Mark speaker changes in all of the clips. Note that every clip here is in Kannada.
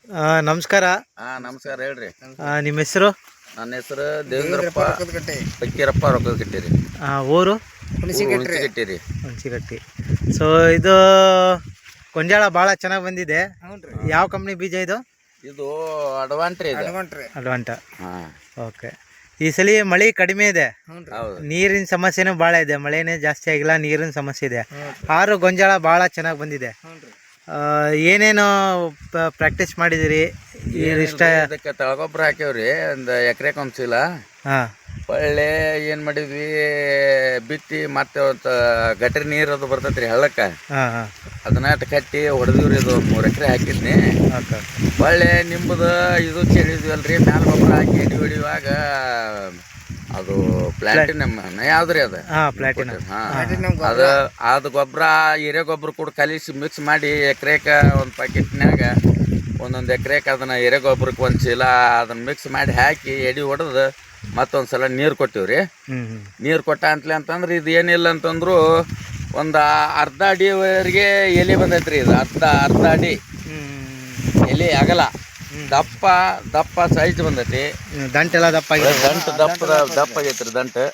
Speaker 1: ನಮಸ್ಕಾರ.
Speaker 2: ನಮಸ್ಕಾರ ಹೇಳ್ರಿ.
Speaker 1: ನಿಮ್ಮ ಹೆಸರು?
Speaker 2: ನನ್ನ ಹೆಸರು ದೇವೇಂದ್ರಪ್ಪ ಪಕ್ಕೀರಪ್ಪ ರೊಕ್ಕದ ಕಟ್ಟಿರಿ.
Speaker 1: ಊರು
Speaker 2: ಹುಣಸಿಗಟ್ಟಿರಿ.
Speaker 1: ಹುಣಸಿಗಟ್ಟಿ. ಸೊ ಇದು ಗೊಂಜಾಳ ಭಾಳ ಚೆನ್ನಾಗಿ ಬಂದಿದೆ. ಯಾವ ಕಂಪ್ನಿ ಬೀಜ ಇದು?
Speaker 2: ಇದು ಅಡ್ವಾಂಟ್ರಿ.
Speaker 1: ಅಡ್ವಾಂಟ. ಓಕೆ. ಈ ಸಲ ಮಳೆ ಕಡಿಮೆ ಇದೆ, ನೀರಿನ ಸಮಸ್ಯೆನೂ ಭಾಳ ಇದೆ. ಮಳೆನೇ ಜಾಸ್ತಿ ಆಗಿಲ್ಲ, ನೀರಿನ ಸಮಸ್ಯೆ ಇದೆ. ಆರು ಗೊಂಜಾಳ ಭಾಳ ಚೆನ್ನಾಗಿ ಬಂದಿದೆ. ಏನೇನು ಪ್ರಾಕ್ಟೀಸ್ ಮಾಡಿದಿರಿ? ಇಷ್ಟ
Speaker 2: ಇದಕ್ಕೆ ತಳಗೊಬ್ಬರ ಹಾಕ್ಯವ್ರಿ, ಒಂದು ಎಕರೆಗೆ ಒಂದು ಚೀಲ. ಒಳ್ಳೆ ಏನು ಮಾಡಿದ್ವಿ, ಬಿತ್ತಿ ಮತ್ತೆ ಒಂದು ಗಟ್ರಿ ನೀರು ಅದು ಬರ್ತೈತ್ರಿ ಹಳ್ಳಕ್ಕೆ, ಅದನ್ನ ಕಟ್ಟಿ ಹೊಡೆದಿವ್ರಿ. ಇದು 3 ಎಕರೆ ಹಾಕಿದ್ನಿ. ಒಳ್ಳೆ ನಿಂಬುದು ಇದು ಕೇಳಿದ್ವಿ ಅಲ್ರಿ, ಮ್ಯಾಲ ಗೊಬ್ಬರ ಹಾಕಿ ಎಡಿ ಹೊಡಿಯುವಾಗ ಅದು ಪ್ಲಾಟಿನಮ್ ಯಾವ್ದ್ರಿ ಅದು? ಅದು ಗೊಬ್ಬರ ಹಿರೇ ಗೊಬ್ಬರ ಕೂಡ ಕಲಿಸಿ ಮಿಕ್ಸ್ ಮಾಡಿ ಎಕರೆಗೆ ಒಂದು ಪ್ಯಾಕೆಟ್ನ್ಯಾಗ ಒಂದೊಂದು ಎಕರೆಗೆ ಅದನ್ನ ಹಿರೇ ಗೊಬ್ಬರಕ್ಕೆ ಒಂದು ಚೀಲ ಅದನ್ನ ಮಿಕ್ಸ್ ಮಾಡಿ ಹಾಕಿ ಎಡಿ ಹೊಡೆದು ಮತ್ತೊಂದು ಸಲ ನೀರು ಕೊಟ್ಟಿವ್ರಿ. ನೀರು ಕೊಟ್ಟ ಅಂತಂದ್ರೆ ಇದು ಏನಿಲ್ಲ ಅಂತಂದ್ರು ಒಂದು ಅರ್ಧ ಅಡಿವರೆಗೆ ಎಲೆ ಬಂದೈತ್ರಿ. ಇದು ಅರ್ಧ ಅಡಿ ಎಲೆ ಅಗಲ, ದಪ್ಪ ಸೈಜ್ ಬಂದೈತಿ.
Speaker 1: ದಂಟೆಲ್ಲ ದಪ್ಪ
Speaker 2: ದಪ್ಪ ಆಗೈತ್ರಿ ದಂಟು.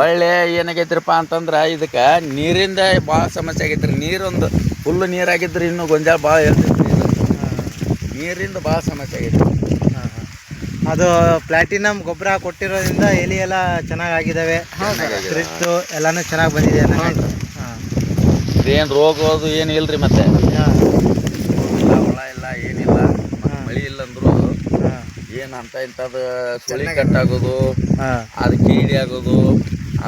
Speaker 2: ಒಳ್ಳೆ ಏನಾಗೈತ್ರಿಪ್ಪ ಅಂತಂದ್ರೆ ಇದಕ್ಕೆ ನೀರಿಂದ ಭಾಳ ಸಮಸ್ಯೆ ಆಗೈತ್ರಿ. ನೀರೊಂದು ಫುಲ್ ನೀರಾಗಿದ್ರಿ ಇನ್ನೂ ಗೊಂಜಾಳ ಭಾಳ ಹೇಳ್ತೈತ್ರಿ. ನೀರಿಂದ ಭಾಳ ಸಮಸ್ಯೆ ಆಗೈತ್ರಿ.
Speaker 1: ಅದು ಪ್ಲಾಟಿನಮ್ ಗೊಬ್ಬರ ಕೊಟ್ಟಿರೋದ್ರಿಂದ ಎಲೆ ಎಲ್ಲ ಚೆನ್ನಾಗಿದ್ದಾವೆ, ಎಲ್ಲಾನು ಚೆನ್ನಾಗಿ ಬಂದಿದೆ.
Speaker 2: ಏನು ರೋಗ ಅದು ಏನು ಇಲ್ರಿ, ಮತ್ತೆ ಹುಳ ಇಲ್ಲ ಏನಿಲ್ಲ. ಮಳೆ ಇಲ್ಲ ಅಂದ್ರು ಏನು ಅಂತ ಇಂಥದ್ದು ಸುಳಿ ಕಟ್ಟಾಗೋದು, ಅದು ಕೀಡಿ ಆಗೋದು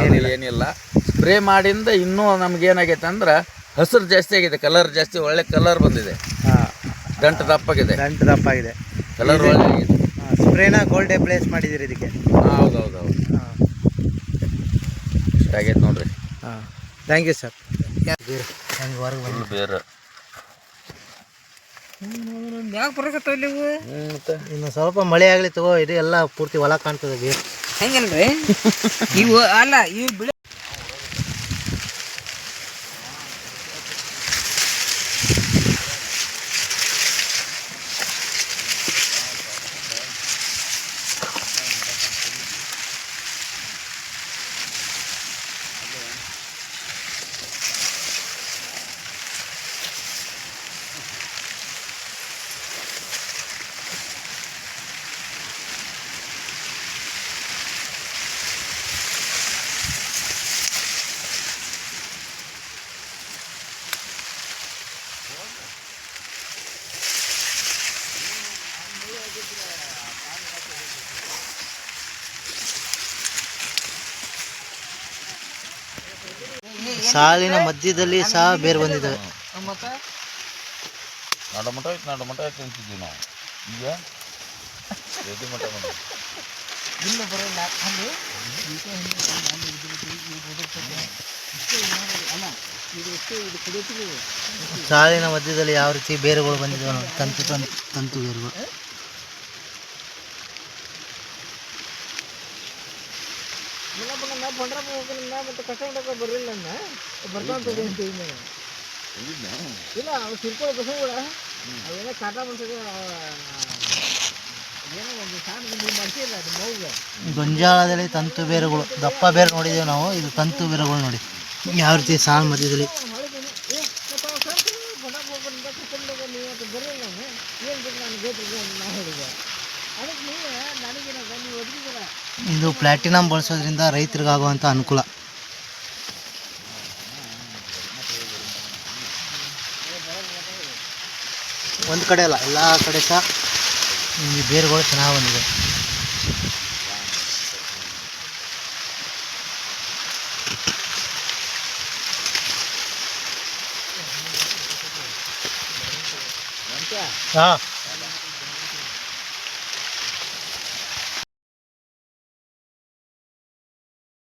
Speaker 2: ಅದು ಏನಿಲ್ಲ. ಸ್ಪ್ರೇ ಮಾಡಿಂದ ಇನ್ನೂ ನಮ್ಗೇನಾಗೈತೆ ಅಂದ್ರೆ ಹಸಿರು ಜಾಸ್ತಿ ಆಗಿದೆ, ಕಲರ್ ಜಾಸ್ತಿ, ಒಳ್ಳೆ ಕಲರ್ ಬಂದಿದೆ. ದಂಟು ದಪ್ಪಾಗಿದೆ, ಕಲರ್ ಒಳ್ಳೆ ಆಗಿದೆ.
Speaker 1: ಸ್ಪ್ರೇನ ಗೋಲ್ಡ್ ಡೇ ಪ್ಲೇಸ್ ಮಾಡಿದ್ದೀರಿ ಇದಕ್ಕೆ?
Speaker 2: ಹೌದು ಇಷ್ಟಾಗೈತೆ ನೋಡ್ರಿ.
Speaker 1: Thank you sir.
Speaker 2: ಬೇರೆ
Speaker 1: ಇನ್ನು ಸ್ವಲ್ಪ ಮಳೆ ಆಗಲಿ ತಗೋ, ಇದು ಎಲ್ಲ ಪೂರ್ತಿ ಹೊಲ ಕಾಣ್ತದೆ. ಬೇರೆ
Speaker 3: ಹೆಂಗಲ್ರಿ ಇವು ಅಲ್ಲ ಇವು ಬಿಳಿ
Speaker 1: ಸಾಲಿನ ಮಧ್ಯದಲ್ಲಿ ಸಹ ಬೇರೆ ಬಂದಿದ್ದಾವೆ.
Speaker 2: ನಡು ಮಠ ತಿಂತಿದ್ವಿ ನಾವು. ಈಗ ಎದು ಮಠ
Speaker 1: ಸಾಲಿನ ಮಧ್ಯದಲ್ಲಿ ಯಾವ ರೀತಿ ಬೇರುಗಳು ಬಂದಿದ್ದಾವೆ, ತಂತು ಬೇರುಗಳು. ಗೊಂಜಾಳದಲ್ಲಿ ತಂತು ಬೇರುಗಳು, ದಪ್ಪ ಬೇರು ನೋಡಿದ್ದೇವೆ ನಾವು. ಇದು ತಂತು ಬೇರುಗಳು ನೋಡಿ ಯಾವ ರೀತಿ ಸಾಲ ಮಧ್ಯದಲ್ಲಿ. ಇದು ಪ್ಲಾಟಿನಮ್ ಬಳಸೋದ್ರಿಂದ ರೈತರಿಗಾಗುವಂಥ ಅನುಕೂಲ. ಒಂದು ಕಡೆ ಅಲ್ಲ, ಎಲ್ಲ ಕಡೆ ಸಹ ಈ ಬೇರುಗಳು ಚೆನ್ನಾಗಿ ಬಂದಿದೆ. ಹಾಂ